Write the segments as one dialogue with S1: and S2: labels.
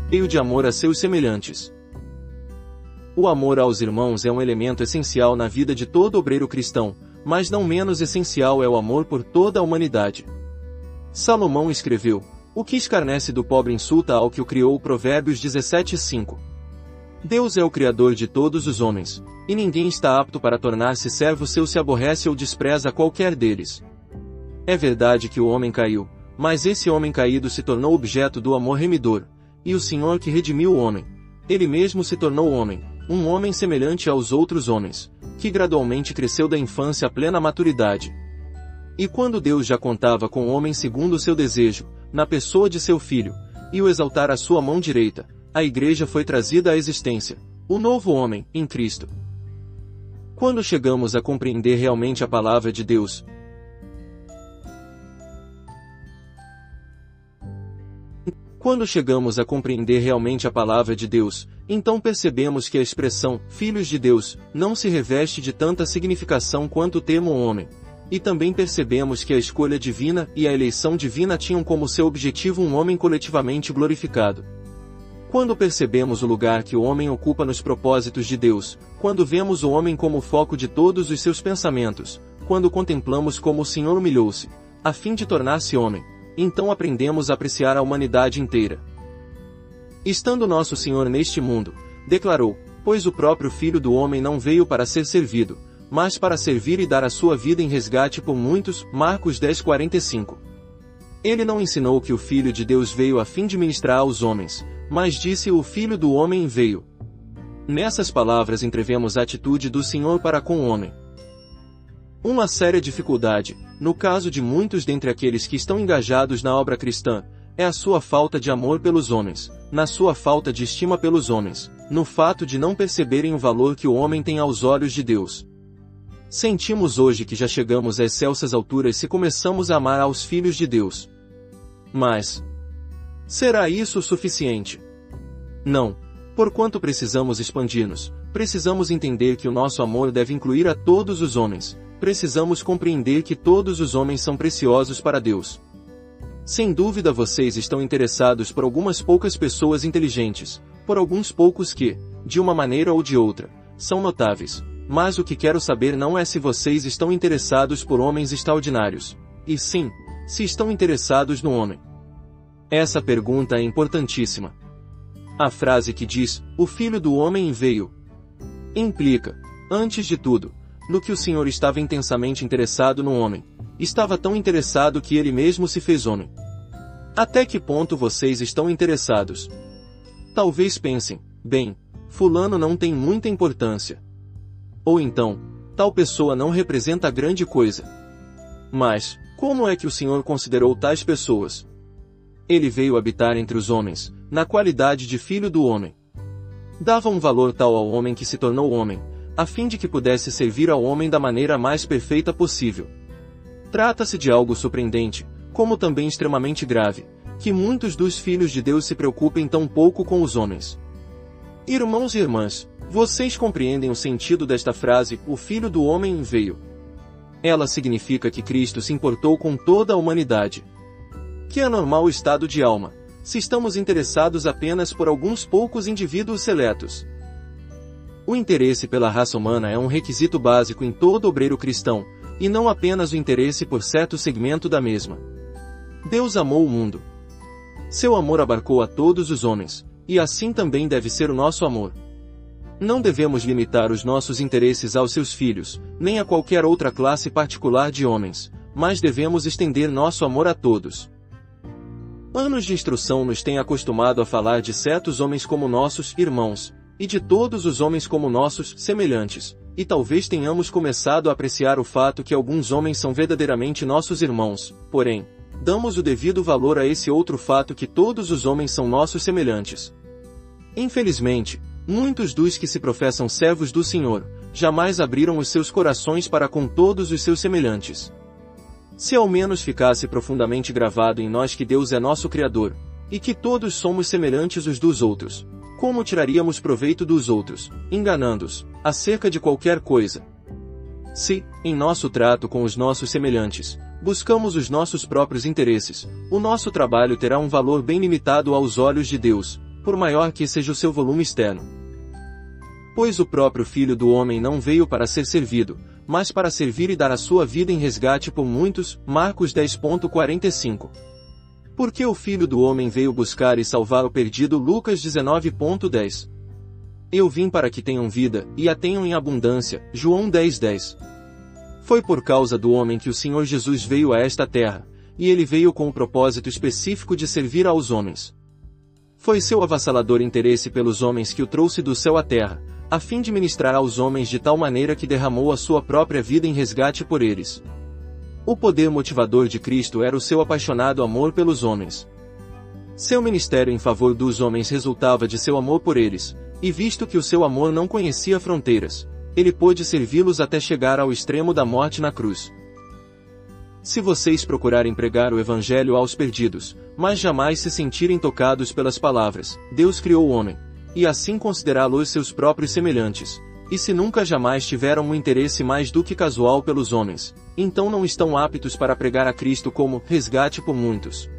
S1: cheio de amor a seus semelhantes. O amor aos irmãos é um elemento essencial na vida de todo obreiro cristão, mas não menos essencial é o amor por toda a humanidade. Salomão escreveu: "O que escarnece do pobre insulta ao que o criou", Provérbios 17:5. Deus é o Criador de todos os homens, e ninguém está apto para tornar-se servo seu se aborrece ou despreza qualquer deles. É verdade que o homem caiu, mas esse homem caído se tornou objeto do amor remidor, e o Senhor que redimiu o homem, Ele mesmo se tornou homem, um homem semelhante aos outros homens, que gradualmente cresceu da infância à plena maturidade. E quando Deus já contava com o homem segundo o seu desejo, na pessoa de seu Filho, e o exaltar à sua mão direita, a Igreja foi trazida à existência, o novo homem, em Cristo. Quando chegamos a compreender realmente a palavra de Deus, então percebemos que a expressão "filhos de Deus" não se reveste de tanta significação quanto o termo homem. E também percebemos que a escolha divina e a eleição divina tinham como seu objetivo um homem coletivamente glorificado. Quando percebemos o lugar que o homem ocupa nos propósitos de Deus, quando vemos o homem como o foco de todos os seus pensamentos, quando contemplamos como o Senhor humilhou-se, a fim de tornar-se homem, então aprendemos a apreciar a humanidade inteira. Estando nosso Senhor neste mundo, declarou: "Pois o próprio Filho do Homem não veio para ser servido, mas para servir e dar a sua vida em resgate por muitos", Marcos 10:45. Ele não ensinou que o Filho de Deus veio a fim de ministrar aos homens, mas disse: "O Filho do Homem veio". Nessas palavras entrevemos a atitude do Senhor para com o homem. Uma séria dificuldade, no caso de muitos dentre aqueles que estão engajados na obra cristã, é a sua falta de amor pelos homens, na sua falta de estima pelos homens, no fato de não perceberem o valor que o homem tem aos olhos de Deus. Sentimos hoje que já chegamos a excelsas alturas se começamos a amar aos filhos de Deus. Mas será isso o suficiente? Não. Porquanto precisamos expandir-nos, precisamos entender que o nosso amor deve incluir a todos os homens, precisamos compreender que todos os homens são preciosos para Deus. Sem dúvida vocês estão interessados por algumas poucas pessoas inteligentes, por alguns poucos que, de uma maneira ou de outra, são notáveis, mas o que quero saber não é se vocês estão interessados por homens extraordinários, e sim, se estão interessados no homem. Essa pergunta é importantíssima. A frase que diz, "O Filho do Homem veio", implica, antes de tudo, no que o Senhor estava intensamente interessado no homem. Estava tão interessado que ele mesmo se fez homem. Até que ponto vocês estão interessados? Talvez pensem, bem, fulano não tem muita importância. Ou então, tal pessoa não representa grande coisa. Mas, como é que o Senhor considerou tais pessoas? Ele veio habitar entre os homens, na qualidade de Filho do Homem. Dava um valor tal ao homem que se tornou homem, a fim de que pudesse servir ao homem da maneira mais perfeita possível. Trata-se de algo surpreendente, como também extremamente grave, que muitos dos filhos de Deus se preocupem tão pouco com os homens. Irmãos e irmãs, vocês compreendem o sentido desta frase, "O Filho do Homem veio"? Ela significa que Cristo se importou com toda a humanidade. Que anormal estado de alma, se estamos interessados apenas por alguns poucos indivíduos seletos. O interesse pela raça humana é um requisito básico em todo obreiro cristão, e não apenas o interesse por certo segmento da mesma. Deus amou o mundo. Seu amor abarcou a todos os homens, e assim também deve ser o nosso amor. Não devemos limitar os nossos interesses aos seus filhos, nem a qualquer outra classe particular de homens, mas devemos estender nosso amor a todos. Anos de instrução nos têm acostumado a falar de certos homens como nossos irmãos, e de todos os homens como nossos semelhantes, e talvez tenhamos começado a apreciar o fato que alguns homens são verdadeiramente nossos irmãos, porém, damos o devido valor a esse outro fato que todos os homens são nossos semelhantes. Infelizmente, muitos dos que se professam servos do Senhor, jamais abriram os seus corações para com todos os seus semelhantes. Se ao menos ficasse profundamente gravado em nós que Deus é nosso Criador, e que todos somos semelhantes uns dos outros, como tiraríamos proveito dos outros, enganando-os, acerca de qualquer coisa? Se, em nosso trato com os nossos semelhantes, buscamos os nossos próprios interesses, o nosso trabalho terá um valor bem limitado aos olhos de Deus, por maior que seja o seu volume externo. Pois o próprio Filho do Homem não veio para ser servido, mas para servir e dar a sua vida em resgate por muitos. Marcos 10:45. Porque o Filho do Homem veio buscar e salvar o perdido. Lucas 19:10. Eu vim para que tenham vida, e a tenham em abundância. João 10:10. Foi por causa do homem que o Senhor Jesus veio a esta terra, e ele veio com o propósito específico de servir aos homens. Foi seu avassalador interesse pelos homens que o trouxe do céu à terra, a fim de ministrar aos homens de tal maneira que derramou a sua própria vida em resgate por eles. O poder motivador de Cristo era o seu apaixonado amor pelos homens. Seu ministério em favor dos homens resultava de seu amor por eles, e visto que o seu amor não conhecia fronteiras, ele pôde servi-los até chegar ao extremo da morte na cruz. Se vocês procurarem pregar o Evangelho aos perdidos, mas jamais se sentirem tocados pelas palavras, Deus criou o homem, e assim considerá-los seus próprios semelhantes, e se nunca jamais tiveram um interesse mais do que casual pelos homens, então não estão aptos para pregar a Cristo como resgate por muitos.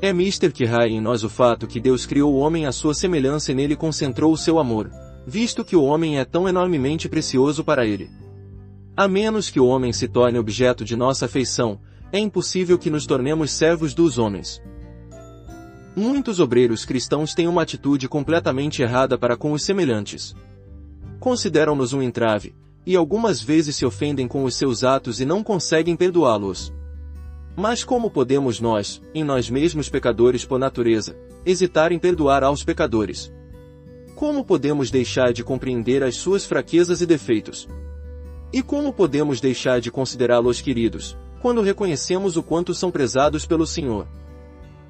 S1: É mister que raia em nós o fato que Deus criou o homem à sua semelhança e nele concentrou o seu amor, visto que o homem é tão enormemente precioso para ele. A menos que o homem se torne objeto de nossa afeição, é impossível que nos tornemos servos dos homens. Muitos obreiros cristãos têm uma atitude completamente errada para com os semelhantes. Consideram-nos um entrave, e algumas vezes se ofendem com os seus atos e não conseguem perdoá-los. Mas como podemos nós, em nós mesmos pecadores por natureza, hesitar em perdoar aos pecadores? Como podemos deixar de compreender as suas fraquezas e defeitos? E como podemos deixar de considerá-los queridos, quando reconhecemos o quanto são prezados pelo Senhor?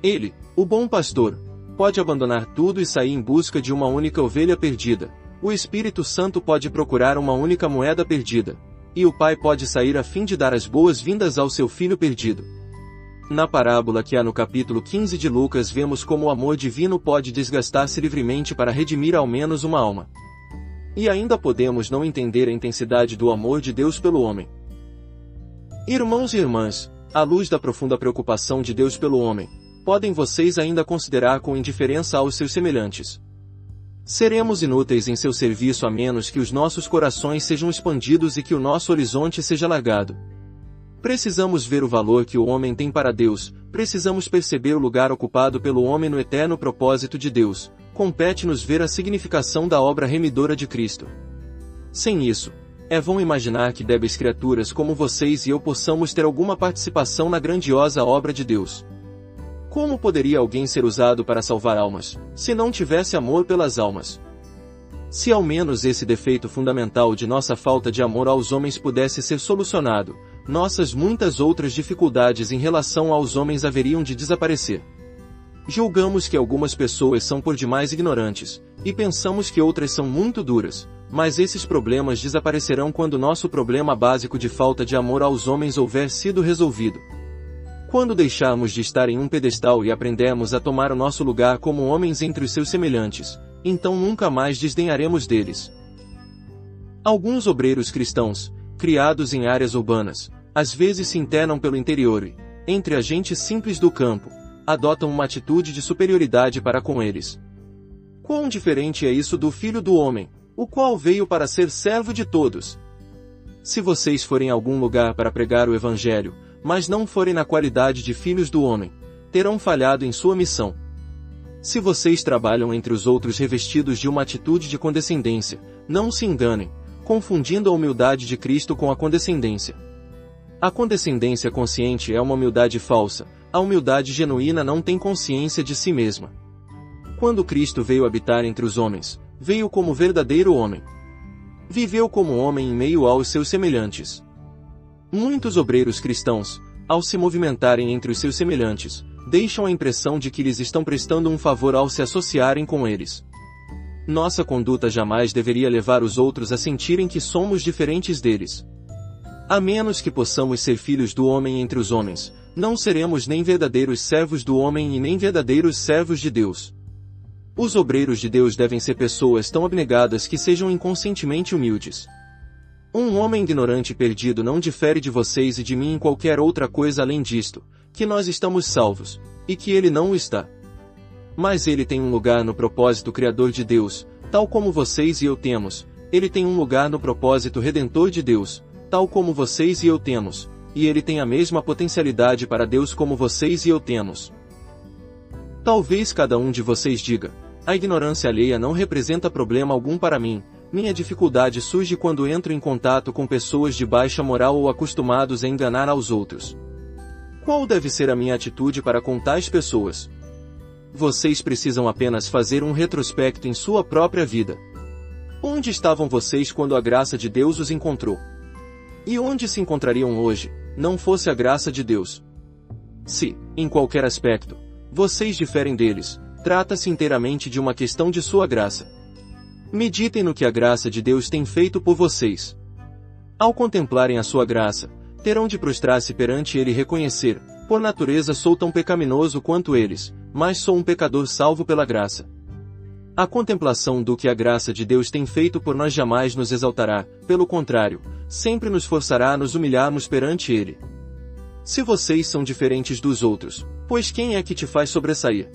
S1: Ele, o bom pastor, pode abandonar tudo e sair em busca de uma única ovelha perdida. O Espírito Santo pode procurar uma única moeda perdida. E o Pai pode sair a fim de dar as boas-vindas ao seu filho perdido. Na parábola que há no capítulo 15 de Lucas vemos como o amor divino pode desgastar-se livremente para redimir ao menos uma alma. E ainda podemos não entender a intensidade do amor de Deus pelo homem. Irmãos e irmãs, à luz da profunda preocupação de Deus pelo homem, podem vocês ainda considerar com indiferença aos seus semelhantes? Seremos inúteis em seu serviço a menos que os nossos corações sejam expandidos e que o nosso horizonte seja alargado. Precisamos ver o valor que o homem tem para Deus, precisamos perceber o lugar ocupado pelo homem no eterno propósito de Deus. Compete-nos ver a significação da obra remidora de Cristo. Sem isso, é vão imaginar que débeis criaturas como vocês e eu possamos ter alguma participação na grandiosa obra de Deus. Como poderia alguém ser usado para salvar almas, se não tivesse amor pelas almas? Se ao menos esse defeito fundamental de nossa falta de amor aos homens pudesse ser solucionado, nossas muitas outras dificuldades em relação aos homens haveriam de desaparecer. Julgamos que algumas pessoas são por demais ignorantes, e pensamos que outras são muito duras, mas esses problemas desaparecerão quando nosso problema básico de falta de amor aos homens houver sido resolvido. Quando deixarmos de estar em um pedestal e aprendermos a tomar o nosso lugar como homens entre os seus semelhantes, então nunca mais desdenharemos deles. Alguns obreiros cristãos, criados em áreas urbanas, às vezes se internam pelo interior e, entre a gente simples do campo, adotam uma atitude de superioridade para com eles. Quão diferente é isso do Filho do Homem, o qual veio para ser servo de todos. Se vocês forem a algum lugar para pregar o Evangelho, mas não forem na qualidade de filhos do homem, terão falhado em sua missão. Se vocês trabalham entre os outros revestidos de uma atitude de condescendência, não se enganem, confundindo a humildade de Cristo com a condescendência. A condescendência consciente é uma humildade falsa, a humildade genuína não tem consciência de si mesma. Quando Cristo veio habitar entre os homens, veio como verdadeiro homem. Viveu como homem em meio aos seus semelhantes. Muitos obreiros cristãos, ao se movimentarem entre os seus semelhantes, deixam a impressão de que lhes estão prestando um favor ao se associarem com eles. Nossa conduta jamais deveria levar os outros a sentirem que somos diferentes deles. A menos que possamos ser filhos do homem entre os homens, não seremos nem verdadeiros servos do homem e nem verdadeiros servos de Deus. Os obreiros de Deus devem ser pessoas tão abnegadas que sejam inconscientemente humildes. Um homem ignorante e perdido não difere de vocês e de mim em qualquer outra coisa além disto, que nós estamos salvos, e que ele não o está. Mas ele tem um lugar no propósito criador de Deus, tal como vocês e eu temos. Ele tem um lugar no propósito redentor de Deus, tal como vocês e eu temos. E ele tem a mesma potencialidade para Deus como vocês e eu temos. Talvez cada um de vocês diga: a ignorância alheia não representa problema algum para mim. Minha dificuldade surge quando entro em contato com pessoas de baixa moral ou acostumados a enganar aos outros. Qual deve ser a minha atitude para com tais pessoas? Vocês precisam apenas fazer um retrospecto em sua própria vida. Onde estavam vocês quando a graça de Deus os encontrou? E onde se encontrariam hoje, não fosse a graça de Deus? Se, em qualquer aspecto, vocês diferem deles, trata-se inteiramente de uma questão de sua graça. Meditem no que a graça de Deus tem feito por vocês. Ao contemplarem a sua graça, terão de prostrar-se perante Ele e reconhecer: por natureza sou tão pecaminoso quanto eles, mas sou um pecador salvo pela graça. A contemplação do que a graça de Deus tem feito por nós jamais nos exaltará, pelo contrário, sempre nos forçará a nos humilharmos perante Ele. Se vocês são diferentes dos outros, pois quem é que te faz sobressair?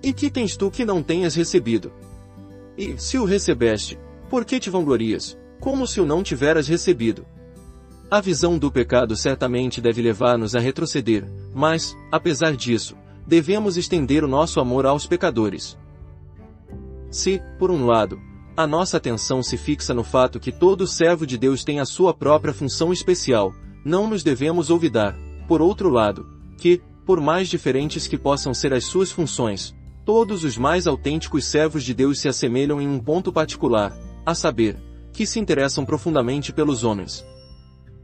S1: E que tens tu que não tenhas recebido? E, se o recebeste, por que te vanglorias, como se o não tiveras recebido? A visão do pecado certamente deve levar-nos a retroceder, mas, apesar disso, devemos estender o nosso amor aos pecadores. Se, por um lado, a nossa atenção se fixa no fato que todo servo de Deus tem a sua própria função especial, não nos devemos olvidar, por outro lado, que, por mais diferentes que possam ser as suas funções, todos os mais autênticos servos de Deus se assemelham em um ponto particular, a saber, que se interessam profundamente pelos homens.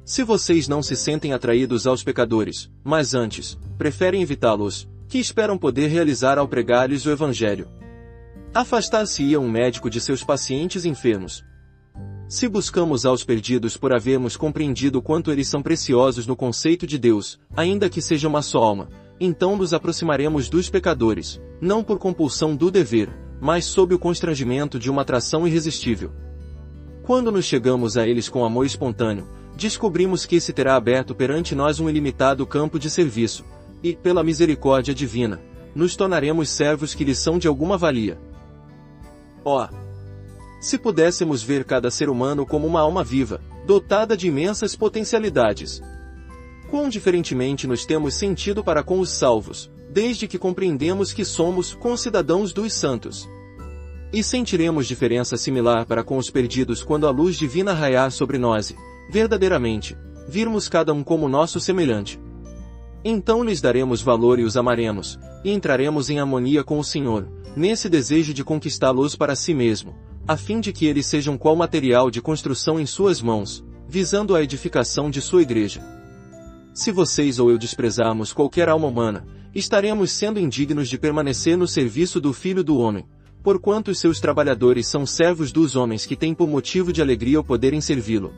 S1: Se vocês não se sentem atraídos aos pecadores, mas antes, preferem evitá-los, que esperam poder realizar ao pregar-lhes o Evangelho? Afastar-se-ia um médico de seus pacientes enfermos? Se buscamos aos perdidos por havermos compreendido quanto eles são preciosos no conceito de Deus, ainda que seja uma só alma, então nos aproximaremos dos pecadores, não por compulsão do dever, mas sob o constrangimento de uma atração irresistível. Quando nos chegamos a eles com amor espontâneo, descobrimos que se terá aberto perante nós um ilimitado campo de serviço, e, pela misericórdia divina, nos tornaremos servos que lhes são de alguma valia. Ó! Se pudéssemos ver cada ser humano como uma alma viva, dotada de imensas potencialidades! Quão diferentemente nos temos sentido para com os salvos, desde que compreendemos que somos concidadãos dos santos. E sentiremos diferença similar para com os perdidos quando a luz divina raiar sobre nós e, verdadeiramente, virmos cada um como nosso semelhante. Então lhes daremos valor e os amaremos, e entraremos em harmonia com o Senhor, nesse desejo de conquistá-los para si mesmo, a fim de que eles sejam qual material de construção em suas mãos, visando a edificação de sua igreja. Se vocês ou eu desprezarmos qualquer alma humana, estaremos sendo indignos de permanecer no serviço do Filho do Homem, porquanto os seus trabalhadores são servos dos homens que têm por motivo de alegria o poderem servi-lo.